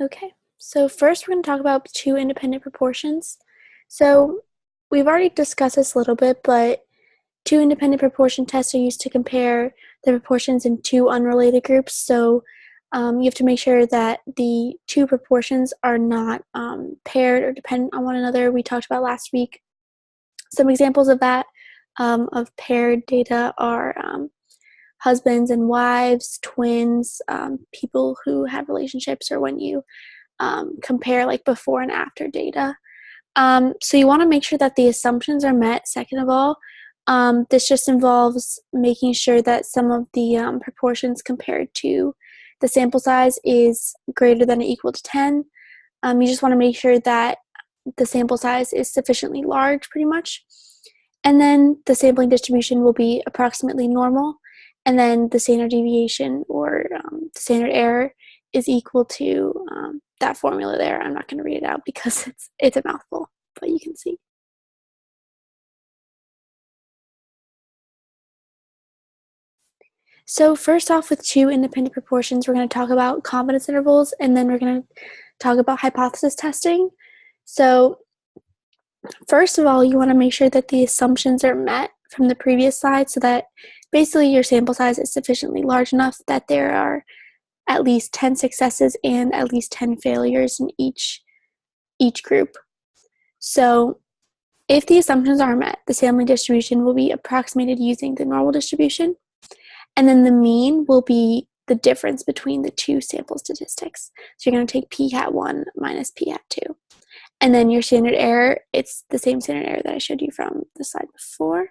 Okay, so first we're going to talk about two independent proportions. So we've already discussed this a little bit, but two independent proportion tests are used to compare the proportions in two unrelated groups. So you have to make sure that the two proportions are not paired or dependent on one another. We talked about last week. Some examples of that, of paired data, are husbands and wives, twins, people who have relationships, or when you compare like before and after data. So you want to make sure that the assumptions are met, second of all. This just involves making sure that some of the proportions compared to the sample size is greater than or equal to 10. You just want to make sure that the sample size is sufficiently large, pretty much. And then the sampling distribution will be approximately normal. And then the standard deviation, or the standard error, is equal to that formula there. I'm not going to read it out because it's a mouthful, but you can see. So first off, with two independent proportions, we're going to talk about confidence intervals, and then we're going to talk about hypothesis testing. So first of all, you want to make sure that the assumptions are met from the previous slide, so that basically your sample size is sufficiently large enough that there are at least 10 successes and at least 10 failures in each group. So if the assumptions are met, the sampling distribution will be approximated using the normal distribution, and then the mean will be the difference between the two sample statistics. So you're going to take p hat 1 minus p hat 2. And then your standard error, it's the same standard error that I showed you from the slide before.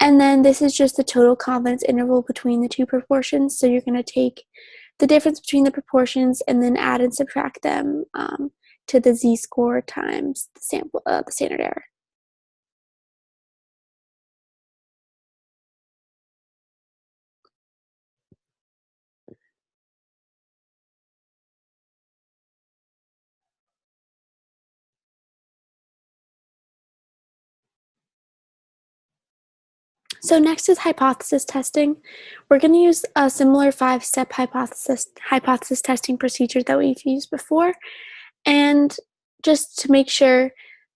And then this is just the total confidence interval between the two proportions. So you're going to take the difference between the proportions and then add and subtract them to the z-score times the standard error. So next is hypothesis testing. We're going to use a similar 5-step hypothesis testing procedure that we've used before. And just to make sure,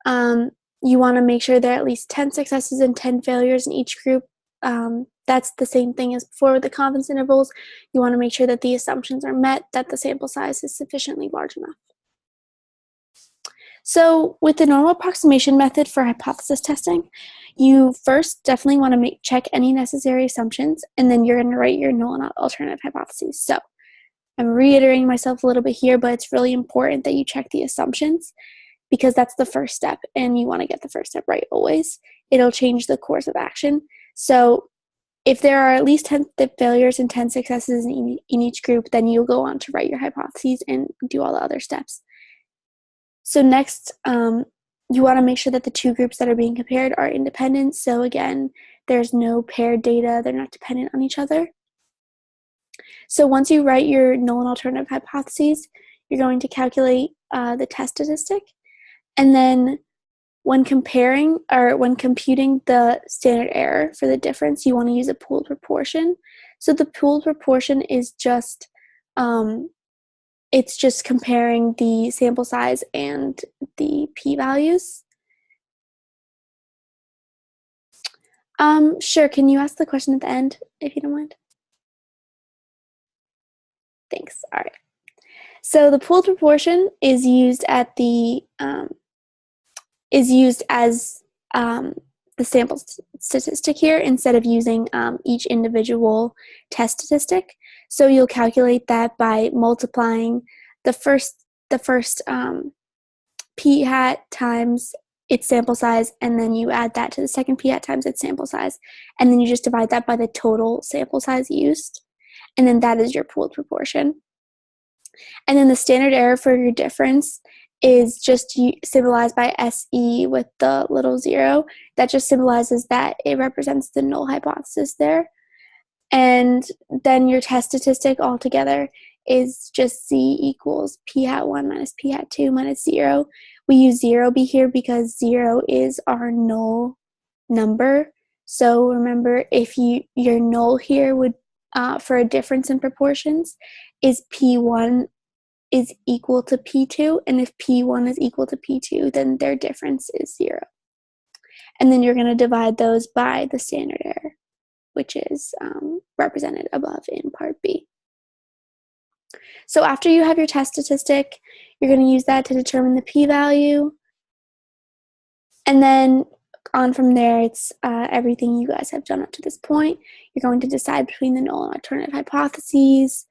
you want to make sure there are at least 10 successes and 10 failures in each group. That's the same thing as before with the confidence intervals. You want to make sure that the assumptions are met, that the sample size is sufficiently large enough. So with the normal approximation method for hypothesis testing, you first definitely want to check any necessary assumptions, and then you're going to write your null and alternative hypotheses. So I'm reiterating myself a little bit here, but it's really important that you check the assumptions, because that's the first step, and you want to get the first step right always. It'll change the course of action. So if there are at least 10 failures and 10 successes in each group, then you'll go on to write your hypotheses and do all the other steps. So next, you want to make sure that the two groups that are being compared are independent. So again, there's no paired data. They're not dependent on each other. So once you write your null and alternative hypotheses, you're going to calculate the test statistic. And then when computing the standard error for the difference, you want to use a pooled proportion. So the pooled proportion is just it's just comparing the sample size and the p-values. Sure, can you ask the question at the end, if you don't mind? Thanks. All right. So the pooled proportion is used at the as the sample statistic here, instead of using each individual test statistic. So you'll calculate that by multiplying the first p hat times its sample size, and then you add that to the second p hat times its sample size, and then you just divide that by the total sample size used, and then that is your pooled proportion. And then the standard error for your difference is just symbolized by SE with the little 0. That just symbolizes that it represents the null hypothesis there. And then your test statistic altogether is just Z equals p hat 1 minus p hat 2 minus 0. We use 0b here because 0 is our null number. So remember, if your null here would for a difference in proportions is p1 is equal to P2, and if P1 is equal to P2, then their difference is 0. And then you're going to divide those by the standard error, which is represented above in part B. So after you have your test statistic, you're going to use that to determine the p-value. And then on from there, it's everything you guys have done up to this point. You're going to decide between the null and alternative hypotheses,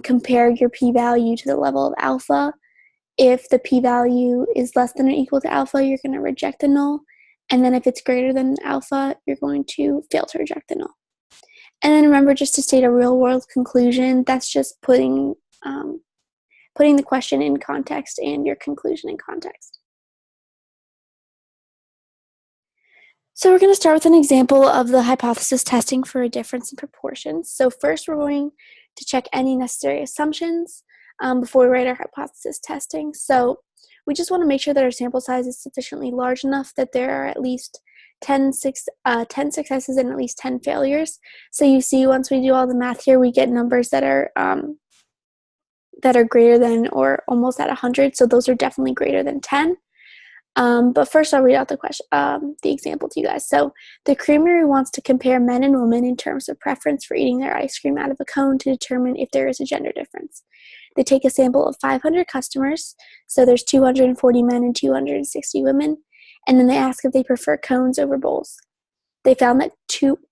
compare your p-value to the level of alpha. If the p-value is less than or equal to alpha, you're going to reject the null. And then if it's greater than alpha, you're going to fail to reject the null. And then remember, just to state a real-world conclusion, that's just putting the question in context and your conclusion in context. So we're going to start with an example of the hypothesis testing for a difference in proportions. So first, we're going to check any necessary assumptions before we write our hypothesis testing. So we just want to make sure that our sample size is sufficiently large enough that there are at least 10 successes and at least 10 failures. So you see, once we do all the math here, we get numbers that are greater than or almost at 100. So those are definitely greater than 10. But first, I'll read out the example to you guys. So the creamery wants to compare men and women in terms of preference for eating their ice cream out of a cone to determine if there is a gender difference. They take a sample of 500 customers, so there's 240 men and 260 women, and then they ask if they prefer cones over bowls. They found that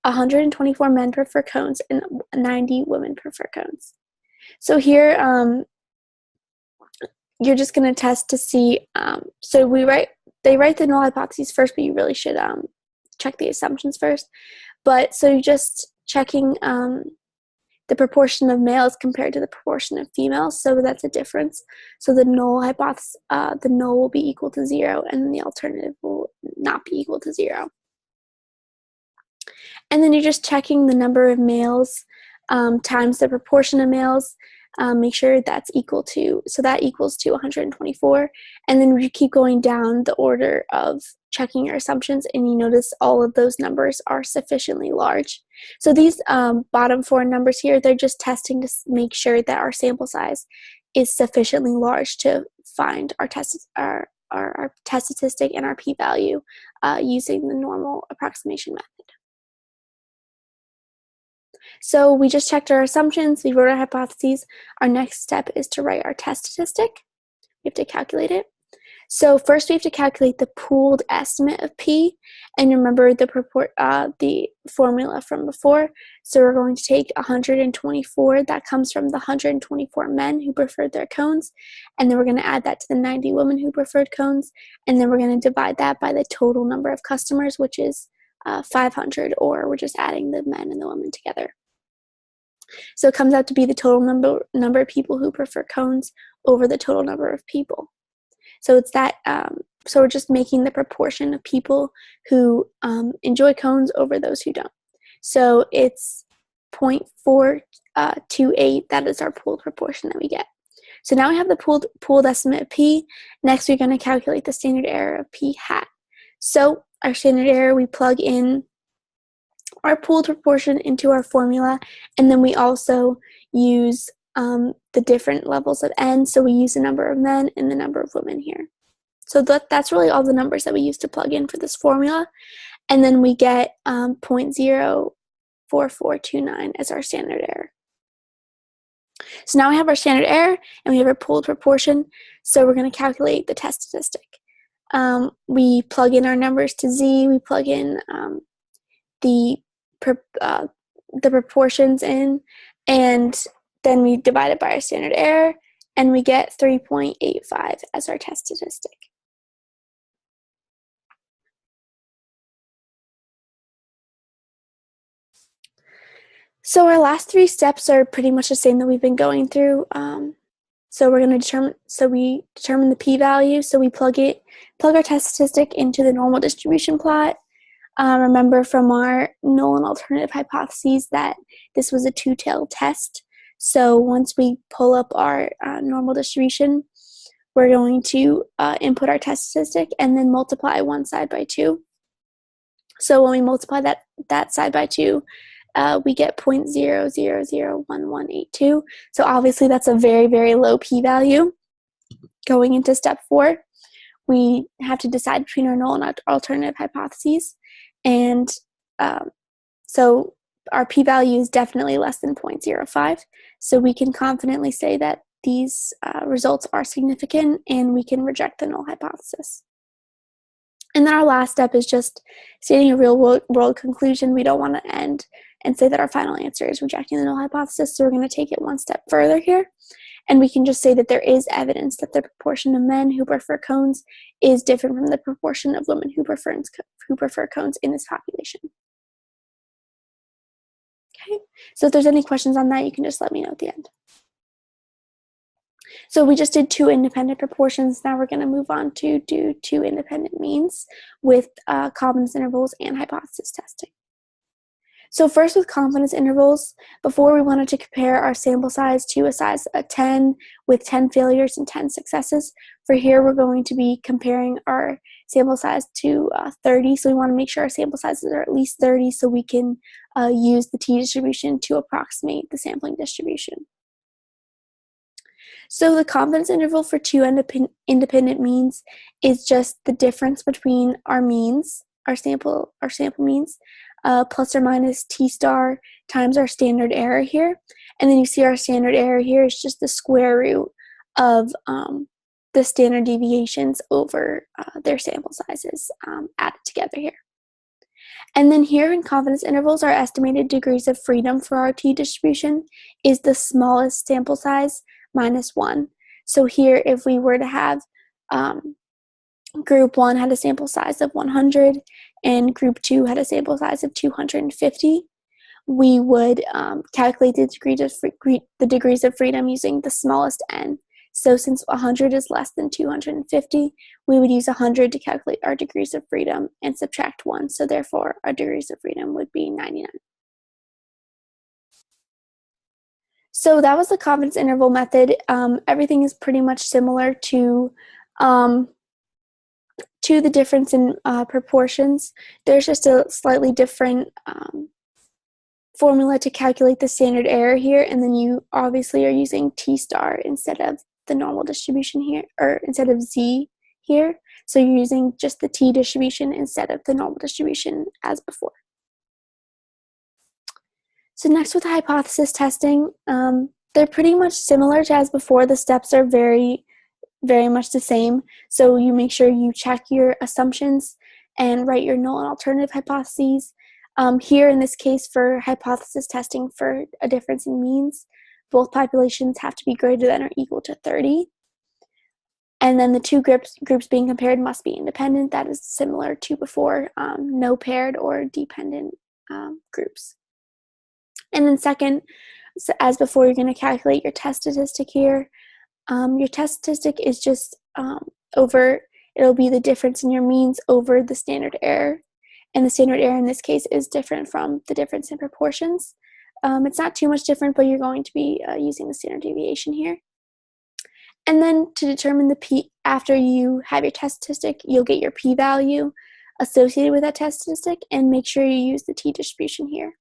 124 men prefer cones and 90 women prefer cones. So here, you're just going to test to see, they write the null hypotheses first, but you really should check the assumptions first. But so you're just checking the proportion of males compared to the proportion of females, so that's a difference. So the null hypothesis, the null will be equal to 0, and the alternative will not be equal to 0. And then you're just checking the number of males times the proportion of males. Make sure that's equal to, so that equals to 124. And then you keep going down the order of checking your assumptions, and you notice all of those numbers are sufficiently large. So these bottom 4 numbers here, they're just testing to make sure that our sample size is sufficiently large to find our test statistic and our p-value using the normal approximation method. So we just checked our assumptions, we wrote our hypotheses. Our next step is to write our test statistic. We have to calculate it. So first we have to calculate the pooled estimate of P, and remember the formula from before. So we're going to take 124, that comes from the 124 men who preferred their cones, and then we're going to add that to the 90 women who preferred cones, and then we're going to divide that by the total number of customers, which is 500, or we're just adding the men and the women together. So it comes out to be the total number of people who prefer cones over the total number of people. So it's that. So we're just making the proportion of people who enjoy cones over those who don't. So it's 0.428. That is our pooled proportion that we get. So now we have the pooled estimate of P. Next, we're going to calculate the standard error of P hat. So our standard error, we plug in our pooled proportion into our formula, and then we also use the different levels of n, so we use the number of men and the number of women here. So that's really all the numbers that we use to plug in for this formula, and then we get 0.04429 as our standard error. So now we have our standard error, and we have our pooled proportion, so we're going to calculate the test statistic. We plug in our numbers to z, we plug in the proportions in, and then we divide it by our standard error, and we get 3.85 as our test statistic. So our last 3 steps are pretty much the same that we've been going through. So we're going to determine the p-value. So we plug our test statistic into the normal distribution plot. Remember from our null and alternative hypotheses that this was a 2-tailed test. So once we pull up our normal distribution, we're going to input our test statistic and then multiply one side by 2. So when we multiply that side by 2, we get 0.000182. So obviously that's a very, very low p-value. Going into step 4, we have to decide between our null and alternative hypotheses. And so our p-value is definitely less than 0.05. So we can confidently say that these results are significant and we can reject the null hypothesis. And then our last step is just stating a real world conclusion. We don't want to end and say that our final answer is rejecting the null hypothesis. So we're going to take it one step further here. And we can just say that there is evidence that the proportion of men who prefer cones is different from the proportion of women who prefer cones in this population. Okay, so if there's any questions on that, you can just let me know at the end. So we just did 2 independent proportions. Now we're going to move on to do 2 independent means with confidence intervals and hypothesis testing. So first with confidence intervals, before we wanted to compare our sample size to a size of 10 with 10 failures and 10 successes. For here, we're going to be comparing our sample size to 30. So we want to make sure our sample sizes are at least 30 so we can use the t-distribution to approximate the sampling distribution. So the confidence interval for 2 independent means is just the difference between our means, our sample means, plus or minus t star times our standard error here. And then you see our standard error here is just the square root of the standard deviations over their sample sizes added together here. And then here in confidence intervals, our estimated degrees of freedom for our t-distribution is the smallest sample size minus 1. So here, if we were to have group 1 had a sample size of 100 and group 2 had a sample size of 250, we would calculate the degrees of freedom using the smallest n. So since 100 is less than 250, we would use 100 to calculate our degrees of freedom and subtract 1. So therefore, our degrees of freedom would be 99. So that was the confidence interval method. Everything is pretty much similar to the difference in proportions. There's just a slightly different formula to calculate the standard error here, and then you obviously are using t star instead of the normal distribution here, or instead of z here. So you're using just the t distribution instead of the normal distribution as before. So next with hypothesis testing, they're pretty much similar to as before. The steps are very, very much the same. So you make sure you check your assumptions and write your null and alternative hypotheses. Here in this case for hypothesis testing for a difference in means, both populations have to be greater than or equal to 30. And then the 2 groups being compared must be independent. That is similar to before, no paired or dependent groups. And then second, so as before, you're going to calculate your test statistic here. Your test statistic is just it'll be the difference in your means over the standard error. And the standard error in this case is different from the difference in proportions. It's not too much different, but you're going to be using the standard deviation here. And then to determine the p, after you have your test statistic, you'll get your p-value associated with that test statistic, and make sure you use the t-distribution here.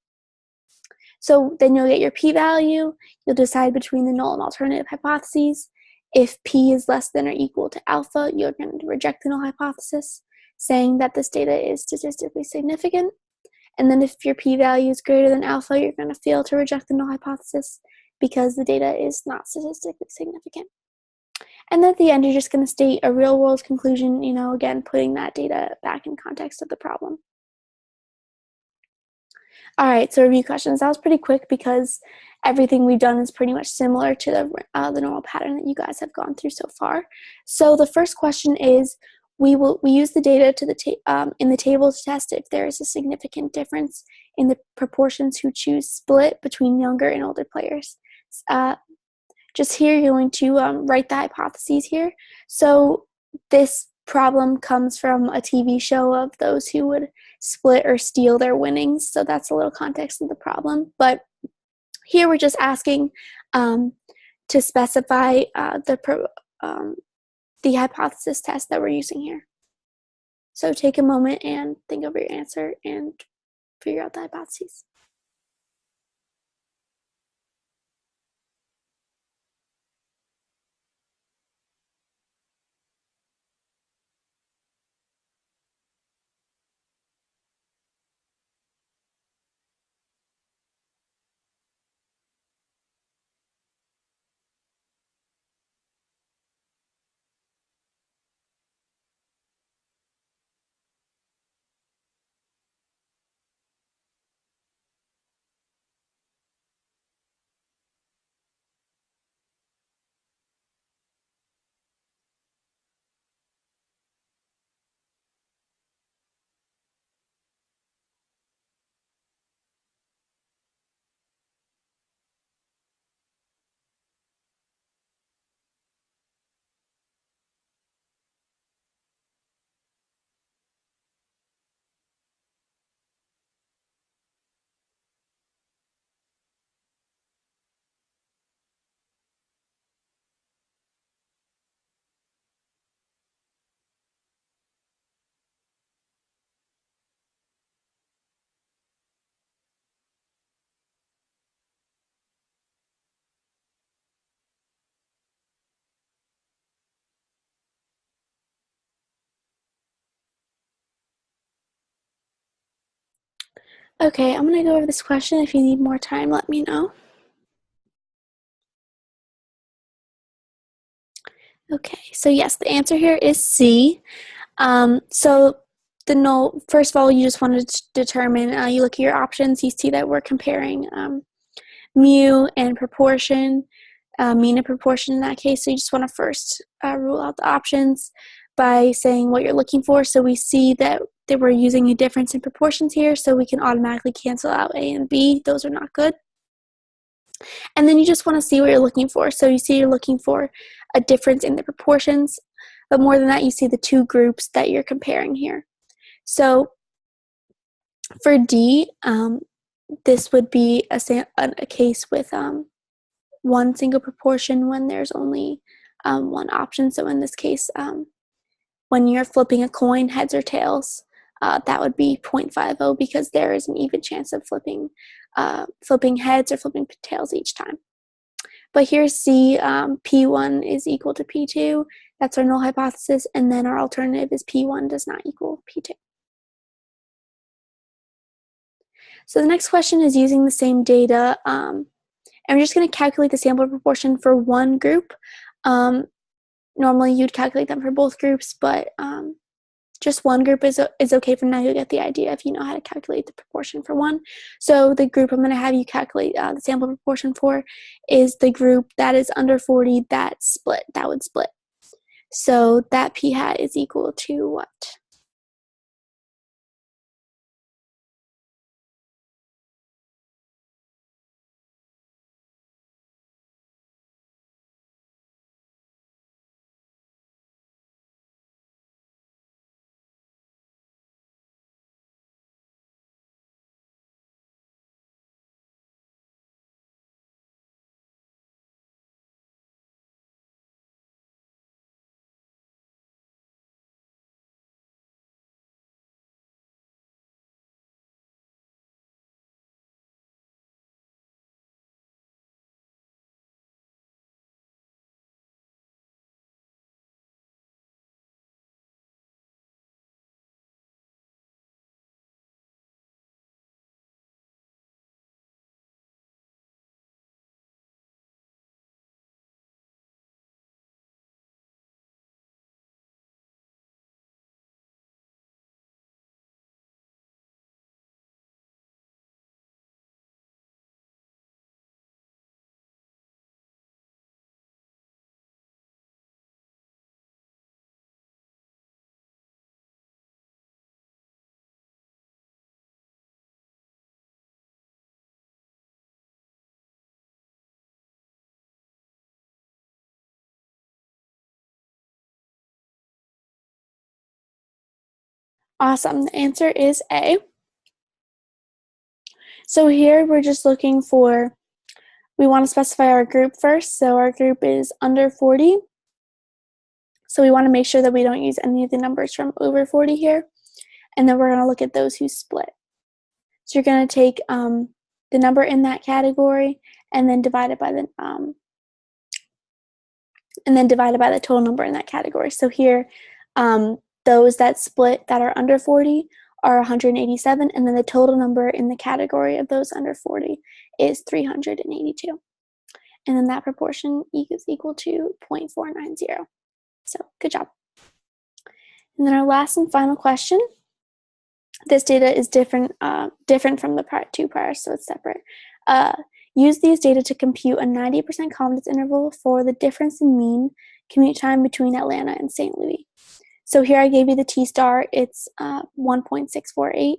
So then you'll get your p-value, you'll decide between the null and alternative hypotheses. If p is less than or equal to alpha, you're going to reject the null hypothesis, saying that this data is statistically significant. And then if your p-value is greater than alpha, you're going to fail to reject the null hypothesis because the data is not statistically significant. And then at the end, you're just going to state a real-world conclusion, again, putting that data back in context of the problem. All right, so review questions. That was pretty quick because everything we've done is pretty much similar to the normal pattern that you guys have gone through so far. So the first question is, we use the data in the table to test if there is a significant difference in the proportions who choose split between younger and older players. Just here, you're going to write the hypotheses here. So this problem comes from a TV show of those who would split or steal their winnings. So that's a little context of the problem. But here we're just asking to specify the hypothesis test that we're using here. So take a moment and think over your answer and figure out the hypotheses. Okay, I'm going to go over this question. If you need more time, let me know. Okay, so yes, the answer here is C. So the null, first of all, you just want to determine, you look at your options, you see that we're comparing mu and proportion, mean and proportion in that case. So you just want to first rule out the options by saying what you're looking for. So we see that we're using a difference in proportions here, so we can automatically cancel out A and B. Those are not good. And then you just want to see what you're looking for. So you see you're looking for a difference in the proportions, but more than that, you see the two groups that you're comparing here. So for D, this would be a case with one single proportion when there's only one option. So in this case, when you're flipping a coin, heads or tails, that would be 0.50 because there is an even chance of flipping heads or flipping tails each time. But here's C, P1 is equal to P2. That's our null hypothesis. And then our alternative is P1 does not equal P2. So the next question is using the same data. And we're just going to calculate the sample proportion for one group. Normally you'd calculate them for both groups, but just one group is okay for now. You'll get the idea if you know how to calculate the proportion for one. So the group I'm going to have you calculate the sample proportion for is the group that is under 40 that would split. So that p hat is equal to what? Awesome. The answer is A. So here we're just looking for, we want to specify our group first. So our group is under 40. So we want to make sure that we don't use any of the numbers from over 40 here. And then we're going to look at those who split. So you're going to take the number in that category and then divide it by the total number in that category. So here, those that split that are under 40 are 187, and then the total number in the category of those under 40 is 382. And then that proportion is equal to 0.490. So good job. And then our last and final question. This data is different from the two prior, so it's separate. Use these data to compute a 90% confidence interval for the difference in mean commute time between Atlanta and St. Louis. So here I gave you the T-star, it's 1.648,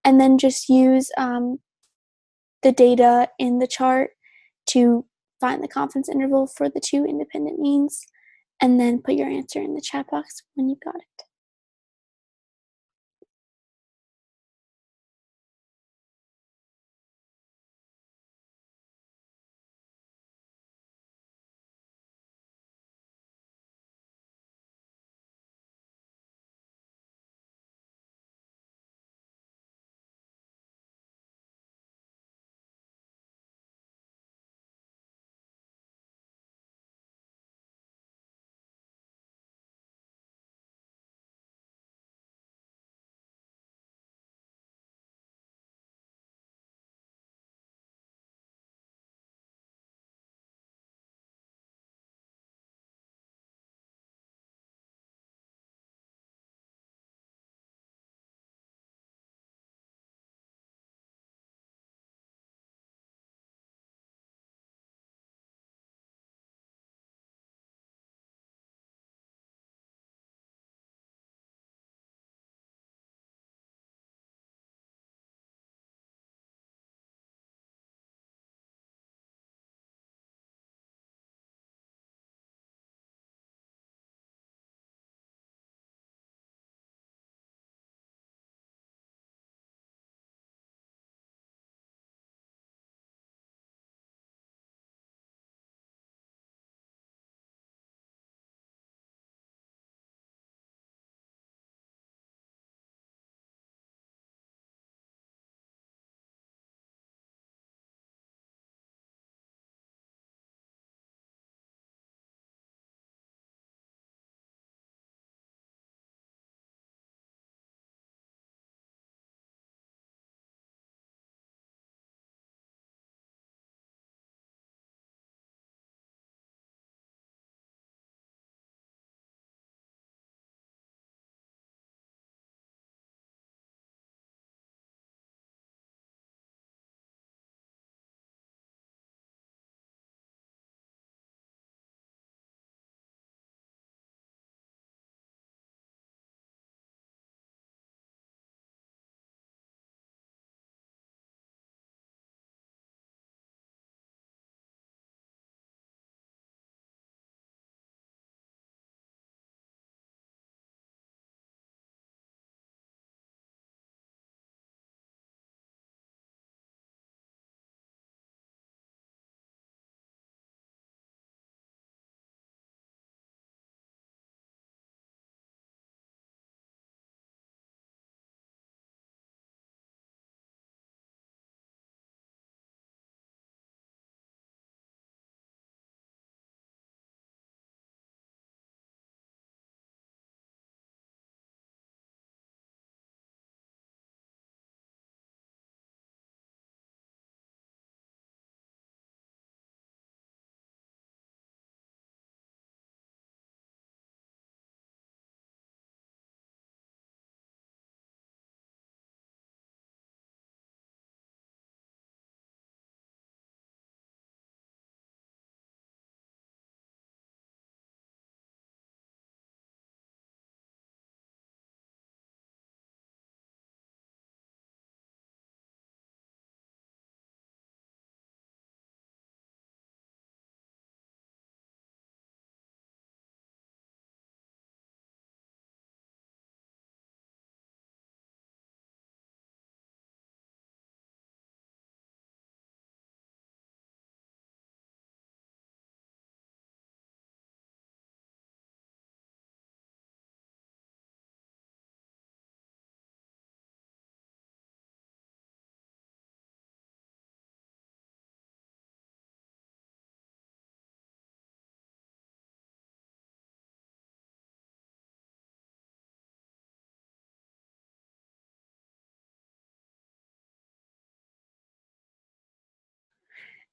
and then just use the data in the chart to find the confidence interval for the two independent means, and then put your answer in the chat box when you've got it.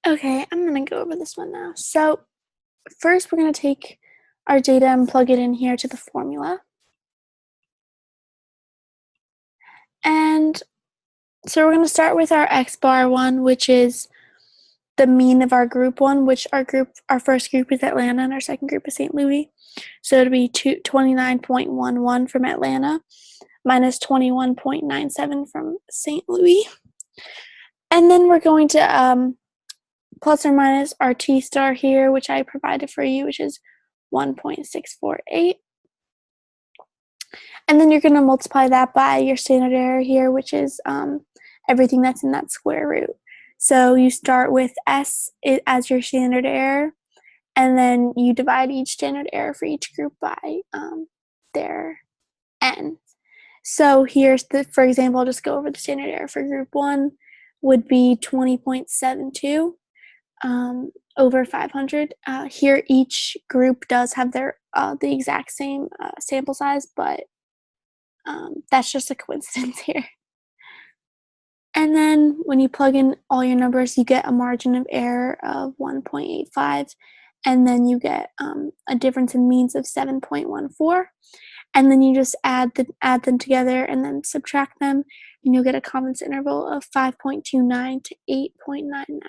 Okay, I'm going to go over this one now. So first we're going to take our data and plug it in here to the formula. And so we're going to start with our X bar one, which is the mean of our group one, which our first group is Atlanta and our second group is St. Louis. So it'll be 29.11 from Atlanta minus 21.97 from St. Louis. And then we're going to plus or minus our T star here, which I provided for you, which is 1.648. And then you're going to multiply that by your standard error here, which is everything that's in that square root. So you start with S as your standard error, and then you divide each standard error for each group by their N. So here's for example, I'll just go over the standard error for group 1 would be 20.72 over 500. Here each group does have their the exact same sample size, but that's just a coincidence here. And then when you plug in all your numbers, you get a margin of error of 1.85, and then you get a difference in means of 7.14. And then you just add them together and then subtract them, and you'll get a confidence interval of 5.29 to 8.99.